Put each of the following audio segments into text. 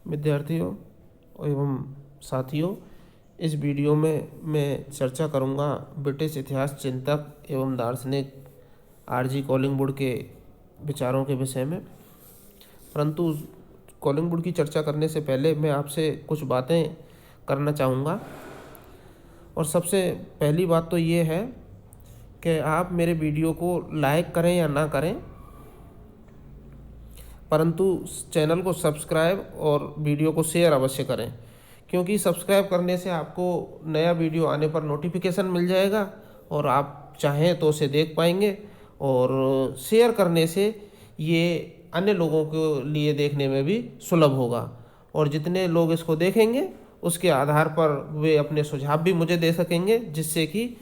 विद्यार्थियों एवं साथियों, इस वीडियो में मैं चर्चा करूंगा ब्रिटिश इतिहास चिंतक एवं दार्शनिक आरजी कॉलिंगवुड के विचारों के विषय में। परंतु कॉलिंगवुड की चर्चा करने से पहले मैं आपसे कुछ बातें करना चाहूँगा। और सबसे पहली बात तो ये है कि आप मेरे वीडियो को लाइक करें या ना करें, परंतु चैनल को सब्सक्राइब और वीडियो को शेयर अवश्य करें, क्योंकि सब्सक्राइब करने से आपको नया वीडियो आने पर नोटिफिकेशन मिल जाएगा और आप चाहें तो उसे देख पाएंगे। और शेयर करने से ये अन्य लोगों के लिए देखने में भी सुलभ होगा, और जितने लोग इसको देखेंगे उसके आधार पर वे अपने सुझाव भी मुझे दे सकेंगे, जिससे कि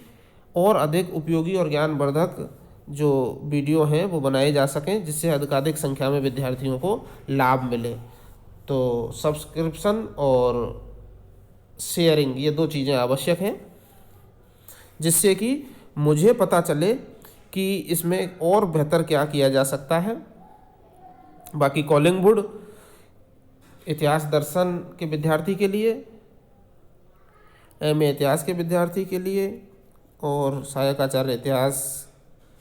और अधिक उपयोगी और ज्ञानवर्धक जो वीडियो हैं वो बनाए जा सकें, जिससे अधिकाधिक संख्या में विद्यार्थियों को लाभ मिले। तो सब्सक्रिप्शन और शेयरिंग ये दो चीज़ें आवश्यक हैं, जिससे कि मुझे पता चले कि इसमें और बेहतर क्या किया जा सकता है। बाकी कॉलिंगवुड इतिहास दर्शन के विद्यार्थी के लिए, एमए इतिहास के विद्यार्थी के लिए और सहायक आचार्य इतिहास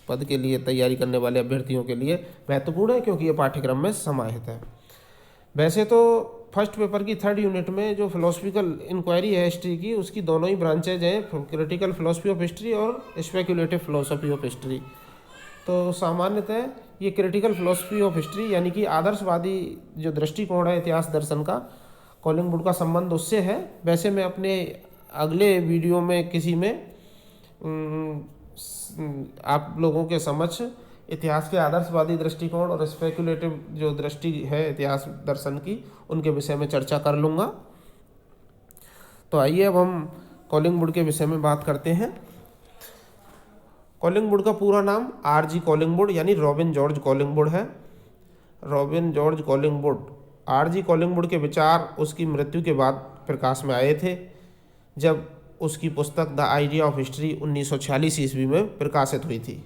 पद के लिए तैयारी करने वाले अभ्यर्थियों के लिए महत्वपूर्ण है, क्योंकि ये पाठ्यक्रम में समाहित है। वैसे तो फर्स्ट पेपर की 3rd यूनिट में जो फिलोसफिकल इंक्वायरी है हिस्ट्री की, उसकी दोनों ही ब्रांचेज हैं, क्रिटिकल फिलोसफी ऑफ हिस्ट्री और स्पेक्यूलेटिव फिलोसफी ऑफ हिस्ट्री। तो सामान्यतः ये क्रिटिकल फिलोसफी ऑफ हिस्ट्री यानी कि आदर्शवादी जो दृष्टिकोण है इतिहास दर्शन का, कॉलिंगवुड का संबंध उससे है। वैसे मैं अपने अगले वीडियो में किसी में आप लोगों के समक्ष इतिहास के आदर्शवादी दृष्टिकोण और स्पेक्युलेटिव जो दृष्टि है इतिहास दर्शन की, उनके विषय में चर्चा कर लूँगा। तो आइए अब हम कॉलिंगवुड के विषय में बात करते हैं। कॉलिंगवुड का पूरा नाम आरजी कॉलिंगवुड यानी रॉबिन जॉर्ज कॉलिंगवुड है। Robin George Collingwood, RG Collingwood के विचार उसकी मृत्यु के बाद प्रकाश में आए थे, जब उसकी पुस्तक द आइडिया ऑफ हिस्ट्री 1946 ईस्वी में प्रकाशित हुई थी।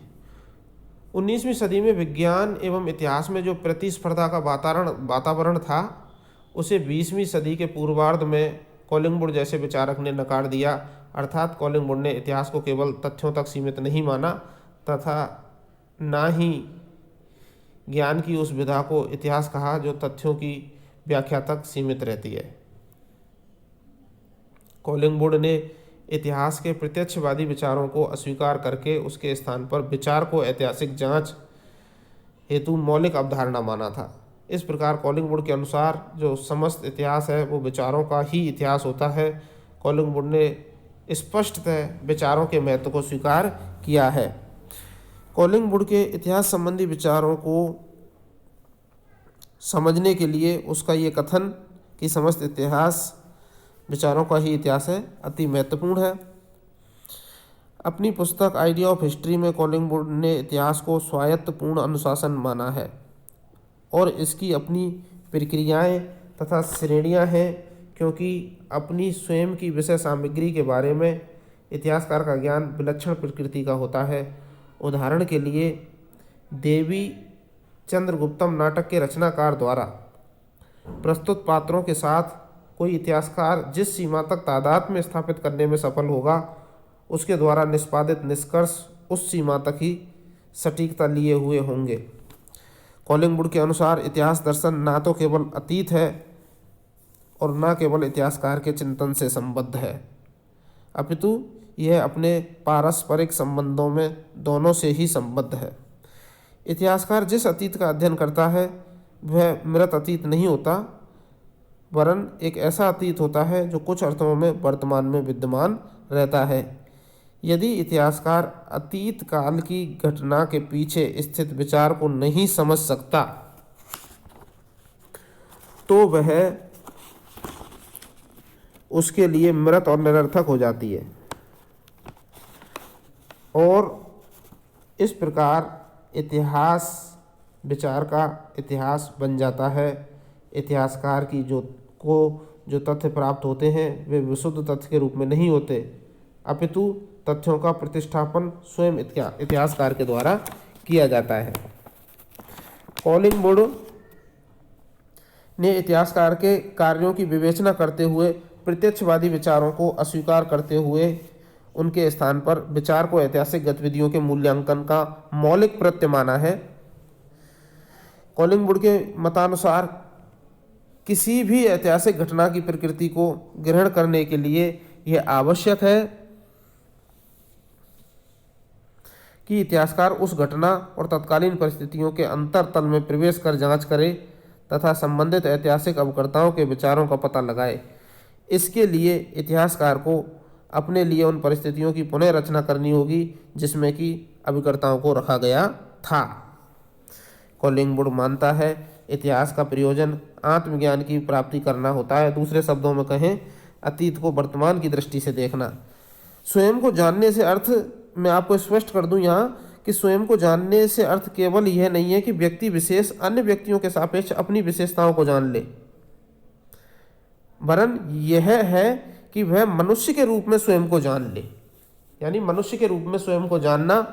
19वीं सदी में विज्ञान एवं इतिहास में जो प्रतिस्पर्धा का वातावरण था, उसे 20वीं सदी के पूर्वार्ध में कॉलिंगवुड जैसे विचारक ने नकार दिया। अर्थात कॉलिंगवुड ने इतिहास को केवल तथ्यों तक सीमित नहीं माना, तथा ना ही ज्ञान की उस विधा को इतिहास कहा जो तथ्यों की व्याख्या तक सीमित रहती है। कॉलिंगवुड ने इतिहास के प्रत्यक्षवादी विचारों को अस्वीकार करके उसके स्थान पर विचार को ऐतिहासिक जांच हेतु मौलिक अवधारणा माना था। इस प्रकार कॉलिंगवुड के अनुसार जो समस्त इतिहास है वो विचारों का ही इतिहास होता है। कॉलिंगवुड ने स्पष्टतः विचारों के महत्व को स्वीकार किया है। कॉलिंगवुड के इतिहास संबंधी विचारों को समझने के लिए उसका ये कथन कि समस्त इतिहास विचारों का ही इतिहास है अति महत्वपूर्ण है। अपनी पुस्तक आइडिया ऑफ हिस्ट्री में कॉलिंगवुड ने इतिहास को स्वायत्तपूर्ण अनुशासन माना है, और इसकी अपनी प्रक्रियाएं तथा श्रेणियां हैं, क्योंकि अपनी स्वयं की विषय सामग्री के बारे में इतिहासकार का ज्ञान विलक्षण प्रकृति का होता है। उदाहरण के लिए देवी चंद्रगुप्तम नाटक के रचनाकार द्वारा प्रस्तुत पात्रों के साथ कोई इतिहासकार जिस सीमा तक तादात्म्य स्थापित करने में सफल होगा, उसके द्वारा निष्पादित निष्कर्ष उस सीमा तक ही सटीकता लिए हुए होंगे। कॉलिंगवुड के अनुसार इतिहास दर्शन ना तो केवल अतीत है और न केवल इतिहासकार के चिंतन से संबद्ध है, अपितु यह अपने पारस्परिक संबंधों में दोनों से ही संबद्ध है। इतिहासकार जिस अतीत का अध्ययन करता है वह मृत अतीत नहीं होता, वरन एक ऐसा अतीत होता है जो कुछ अर्थों में वर्तमान में विद्यमान रहता है। यदि इतिहासकार अतीत काल की घटना के पीछे स्थित विचार को नहीं समझ सकता, तो वह उसके लिए मृत और निरर्थक हो जाती है, और इस प्रकार इतिहास विचार का इतिहास बन जाता है। इतिहासकार की जो तथ्य प्राप्त होते हैं वे विशुद्ध तथ्य के रूप में नहीं होते, अपितु तथ्यों का प्रतिष्ठापन स्वयं इतिहासकार के द्वारा किया जाता है। कॉलिंगवुड ने इतिहासकार के कार्यों की विवेचना करते हुए प्रत्यक्षवादी विचारों को अस्वीकार करते हुए उनके स्थान पर विचार को ऐतिहासिक गतिविधियों के मूल्यांकन का मौलिक प्रत्यय माना है। कॉलिंगवुड के मतानुसार किसी भी ऐतिहासिक घटना की प्रकृति को ग्रहण करने के लिए यह आवश्यक है कि इतिहासकार उस घटना और तत्कालीन परिस्थितियों के अंतरतल में प्रवेश कर जांच करे तथा संबंधित ऐतिहासिक अभिकर्ताओं के विचारों का पता लगाए। इसके लिए इतिहासकार को अपने लिए उन परिस्थितियों की पुनः रचना करनी होगी जिसमें कि अभिकर्ताओं को रखा गया था। कॉलिंगवुड मानता है इतिहास का प्रयोजन आत्मज्ञान की प्राप्ति करना होता है। दूसरे शब्दों में कहें, अतीत को वर्तमान की दृष्टि से देखना। स्वयं को जानने से अर्थ, मैं आपको स्पष्ट कर दूं यहाँ कि स्वयं को जानने से अर्थ केवल यह नहीं है कि व्यक्ति विशेष अन्य व्यक्तियों के सापेक्ष अपनी विशेषताओं को जान ले, वरन यह है कि वह मनुष्य के रूप में स्वयं को जान ले। यानी मनुष्य के रूप में स्वयं को जानना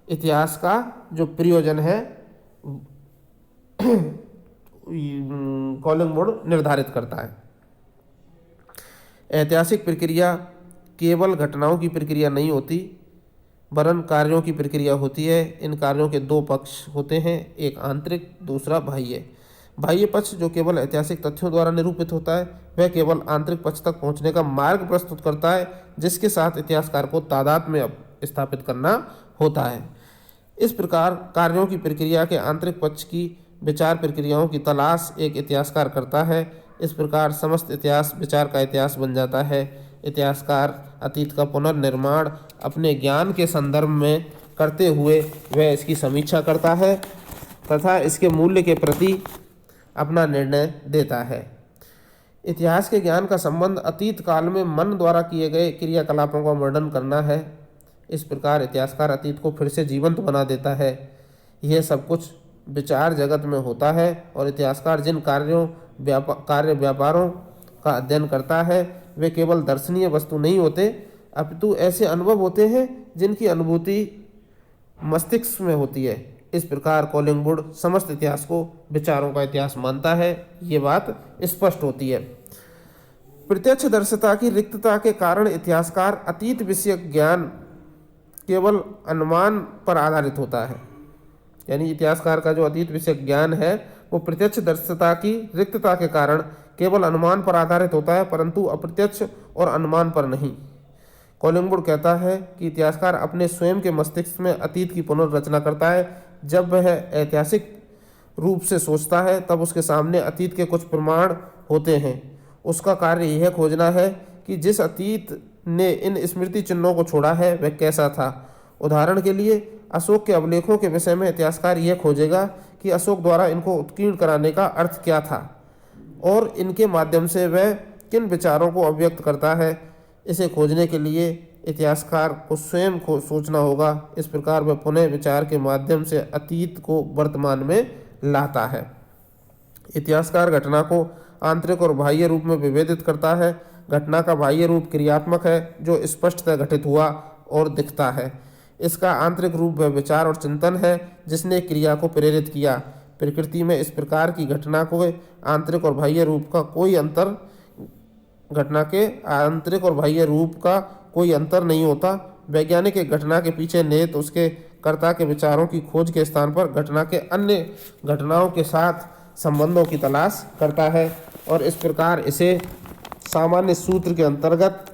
इतिहास का जो प्रयोजन है कॉलिंगवुड निर्धारित करता है। ऐतिहासिक प्रक्रिया केवल घटनाओं की प्रक्रिया नहीं होती, वरन कार्यों की प्रक्रिया होती है। इन कार्यों के दो पक्ष होते हैं, एक आंतरिक, दूसरा बाह्य। बाह्य पक्ष जो केवल ऐतिहासिक तथ्यों द्वारा निरूपित होता है, वह केवल आंतरिक पक्ष तक पहुंचने का मार्ग प्रस्तुत करता है जिसके साथ इतिहासकार को तादाद में स्थापित करना होता है। इस प्रकार कार्यों की प्रक्रिया के आंतरिक पक्ष की विचार प्रक्रियाओं की तलाश एक इतिहासकार करता है। इस प्रकार समस्त इतिहास विचार का इतिहास बन जाता है। इतिहासकार अतीत का पुनर्निर्माण अपने ज्ञान के संदर्भ में करते हुए वह इसकी समीक्षा करता है तथा इसके मूल्य के प्रति अपना निर्णय देता है। इतिहास के ज्ञान का संबंध अतीत काल में मन द्वारा किए गए क्रियाकलापों का वर्णन करना है। इस प्रकार इतिहासकार अतीत को फिर से जीवंत बना देता है। यह सब कुछ विचार जगत में होता है और इतिहासकार जिन कार्य व्यापारों का अध्ययन करता है वे केवल दर्शनीय वस्तु नहीं होते, अपितु ऐसे अनुभव होते हैं जिनकी अनुभूति मस्तिष्क में होती है। इस प्रकार कॉलिंगवुड समस्त इतिहास को विचारों का इतिहास मानता है। ये बात स्पष्ट होती है। प्रत्यक्षदर्शिता की रिक्तता के कारण इतिहासकार अतीत विषयक ज्ञान केवल अनुमान पर आधारित होता है। यानी इतिहासकार का जो अतीत विषयक ज्ञान है वो प्रत्यक्षदर्शिता की रिक्तता के कारण केवल अनुमान पर आधारित होता है, परंतु अप्रत्यक्ष और अनुमान पर नहीं। कॉलिंगवुड कहता है कि इतिहासकार अपने स्वयं के मस्तिष्क में अतीत की पुनर्रचना करता है। जब वह ऐतिहासिक रूप से सोचता है तब उसके सामने अतीत के कुछ प्रमाण होते हैं। उसका कार्य यह खोजना है कि जिस अतीत ने इन स्मृति चिन्हों को छोड़ा है वह कैसा था। उदाहरण के लिए अशोक के अभिलेखों के विषय में इतिहासकार यह खोजेगा कि अशोक द्वारा इनको उत्कीर्ण कराने का अर्थ क्या था और इनके माध्यम से वह किन विचारों को अभिव्यक्त करता है। इसे खोजने के लिए इतिहासकार को स्वयं को सोचना होगा। इस प्रकार वह पुनः विचार के माध्यम से अतीत को वर्तमान में लाता है। इतिहासकार घटना को आंतरिक और बाह्य रूप में विभेदित करता है। घटना का बाह्य रूप क्रियात्मक है जो स्पष्टतः घटित हुआ और दिखता है। इसका आंतरिक रूप वह विचार और चिंतन है जिसने क्रिया को प्रेरित किया। प्रकृति में इस प्रकार की घटना को आंतरिक और बाह्य रूप का कोई अंतर घटना के आंतरिक और बाह्य रूप का कोई अंतर नहीं होता। वैज्ञानिक एक घटना के पीछे निहित उसके कर्ता के विचारों की खोज के स्थान पर घटना के अन्य घटनाओं के साथ संबंधों की तलाश करता है और इस प्रकार इसे सामान्य सूत्र के अंतर्गत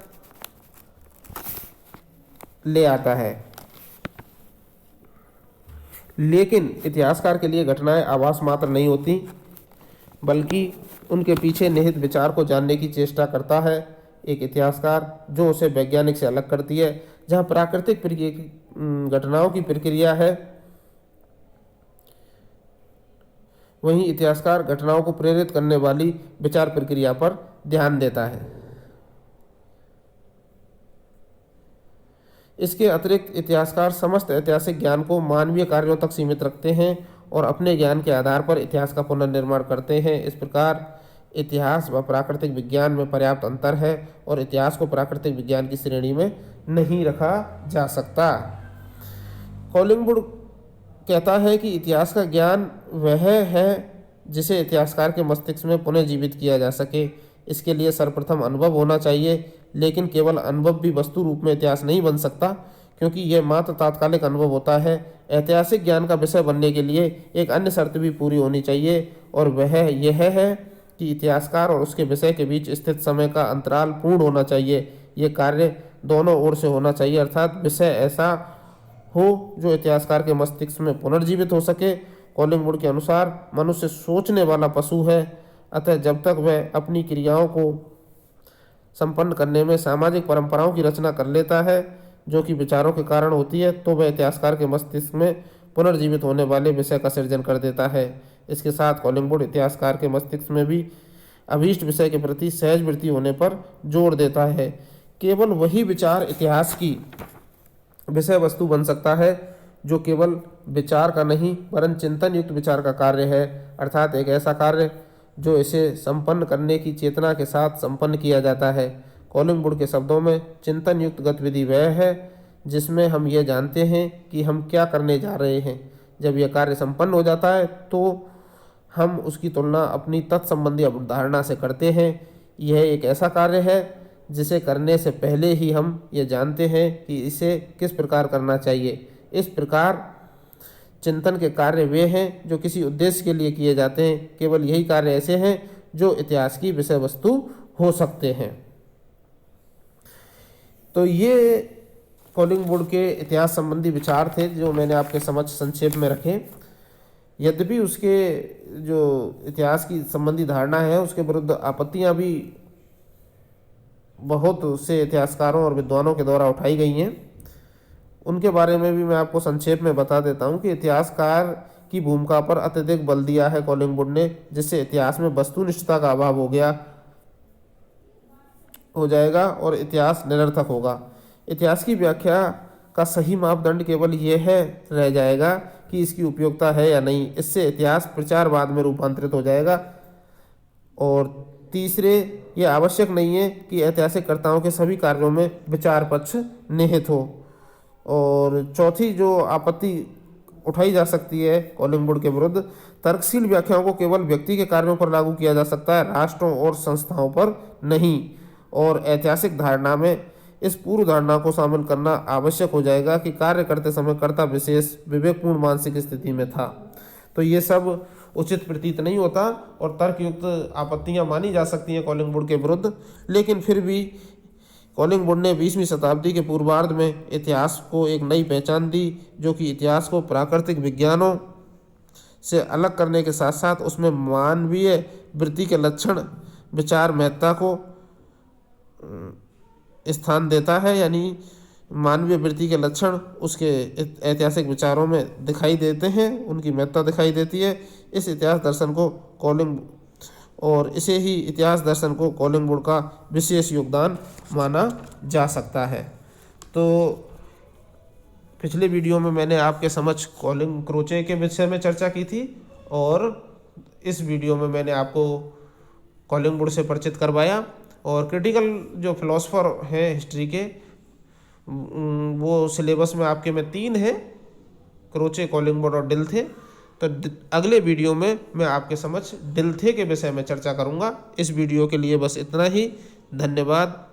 ले आता है। लेकिन इतिहासकार के लिए घटनाएं आभास मात्र नहीं होती, बल्कि उनके पीछे निहित विचार को जानने की चेष्टा करता है एक इतिहासकार, जो उसे वैज्ञानिक से अलग करती है। जहां प्राकृतिक घटनाओं की प्रक्रिया है, वहीं इतिहासकार घटनाओं को प्रेरित करने वाली विचार प्रक्रिया पर ध्यान देता है। इसके अतिरिक्त इतिहासकार समस्त ऐतिहासिक ज्ञान को मानवीय कार्यों तक सीमित रखते हैं और अपने ज्ञान के आधार पर इतिहास का पुनर्निर्माण करते हैं। इस प्रकार इतिहास व प्राकृतिक विज्ञान में पर्याप्त अंतर है और इतिहास को प्राकृतिक विज्ञान की श्रेणी में नहीं रखा जा सकता। कॉलिंगवुड कहता है कि इतिहास का ज्ञान वह है जिसे इतिहासकार के मस्तिष्क में पुनः जीवित किया जा सके। इसके लिए सर्वप्रथम अनुभव होना चाहिए, लेकिन केवल अनुभव भी वस्तु रूप में इतिहास नहीं बन सकता, क्योंकि यह मात्र तात्कालिक अनुभव होता है। ऐतिहासिक ज्ञान का विषय बनने के लिए एक अन्य शर्त भी पूरी होनी चाहिए, और वह यह है कि इतिहासकार और उसके विषय के बीच स्थित समय का अंतराल पूर्ण होना चाहिए। ये कार्य दोनों ओर से होना चाहिए, अर्थात विषय ऐसा हो जो इतिहासकार के मस्तिष्क में पुनर्जीवित हो सके। कॉलिंगवुड के अनुसार मनुष्य सोचने वाला पशु है, अतः जब तक वह अपनी क्रियाओं को संपन्न करने में सामाजिक परंपराओं की रचना कर लेता है जो कि विचारों के कारण होती है, तो वह इतिहासकार के मस्तिष्क में पुनर्जीवित होने वाले विषय का सृजन कर देता है। इसके साथ कॉलिंगवुड इतिहासकार के मस्तिष्क में भी अभीष्ट विषय के प्रति सहज वृत्ति होने पर जोर देता है। केवल वही विचार इतिहास की विषय वस्तु बन सकता है जो केवल विचार का नहीं वरन चिंतन युक्त विचार का कार्य है, अर्थात एक ऐसा कार्य जो इसे संपन्न करने की चेतना के साथ संपन्न किया जाता है। कॉलिंगवुड के शब्दों में चिंतन युक्त गतिविधि वह है जिसमें हम यह जानते हैं कि हम क्या करने जा रहे हैं। जब यह कार्य संपन्न हो जाता है तो हम उसकी तुलना अपनी तत्संबंधी अवधारणा से करते हैं। यह एक ऐसा कार्य है जिसे करने से पहले ही हम ये जानते हैं कि इसे किस प्रकार करना चाहिए। इस प्रकार चिंतन के कार्य वे हैं जो किसी उद्देश्य के लिए किए जाते हैं। केवल यही कार्य ऐसे हैं जो इतिहास की विषय वस्तु हो सकते हैं। तो ये कॉलिंगवुड के इतिहास संबंधी विचार थे जो मैंने आपके समक्ष संक्षेप में रखे। यद्यपि उसके जो इतिहास की संबंधी धारणा है उसके विरुद्ध आपत्तियां भी बहुत से इतिहासकारों और विद्वानों के द्वारा उठाई गई हैं, उनके बारे में भी मैं आपको संक्षेप में बता देता हूं कि इतिहासकार की भूमिका पर अत्यधिक बल दिया है कॉलिंगवुड ने, जिससे इतिहास में वस्तुनिष्ठता का अभाव हो जाएगा और इतिहास निरर्थक होगा। इतिहास की व्याख्या का सही मापदंड केवल यह रह जाएगा कि इसकी उपयोगिता है या नहीं। इससे इतिहास प्रचारवाद में रूपांतरित हो जाएगा। और तीसरे, यह आवश्यक नहीं है कि ऐतिहासिक कर्ताओं के सभी कार्यों में विचार पक्ष निहित हो। और चौथी जो आपत्ति उठाई जा सकती है कॉलिंगवुड के विरुद्ध, तर्कशील व्याख्याओं को केवल व्यक्ति के कार्यों पर लागू किया जा सकता है, राष्ट्रों और संस्थाओं पर नहीं। और ऐतिहासिक धारणा में इस पूर्व धारणा को शामिल करना आवश्यक हो जाएगा कि कार्य करते समय कर्ता विशेष विवेकपूर्ण मानसिक स्थिति में था। तो ये सब उचित प्रतीत नहीं होता और तर्कयुक्त आपत्तियां मानी जा सकती हैं कॉलिंगवुड के विरुद्ध। लेकिन फिर भी कॉलिंगवुड ने 20वीं शताब्दी के पूर्वार्ध में इतिहास को एक नई पहचान दी, जो कि इतिहास को प्राकृतिक विज्ञानों से अलग करने के साथ साथ उसमें मानवीय वृत्ति के लक्षण विचार महत्ता को स्थान देता है। यानी मानवीय वृत्ति के लक्षण उसके ऐतिहासिक विचारों में दिखाई देते हैं, उनकी महत्ता दिखाई देती है। इस इतिहास दर्शन को कॉलिंगवुड का विशेष योगदान माना जा सकता है। तो पिछले वीडियो में मैंने आपके समक्ष क्रोचे के विषय में चर्चा की थी और इस वीडियो में मैंने आपको कॉलिंगवुड से परिचित करवाया। और क्रिटिकल जो फिलोसोफर हैं हिस्ट्री के, वो सिलेबस में आपके में 3 हैं, क्रोचे, कॉलिंगवुड और डिल्थे। तो अगले वीडियो में मैं आपके समक्ष डिल्थे के विषय में चर्चा करूंगा। इस वीडियो के लिए बस इतना ही। धन्यवाद।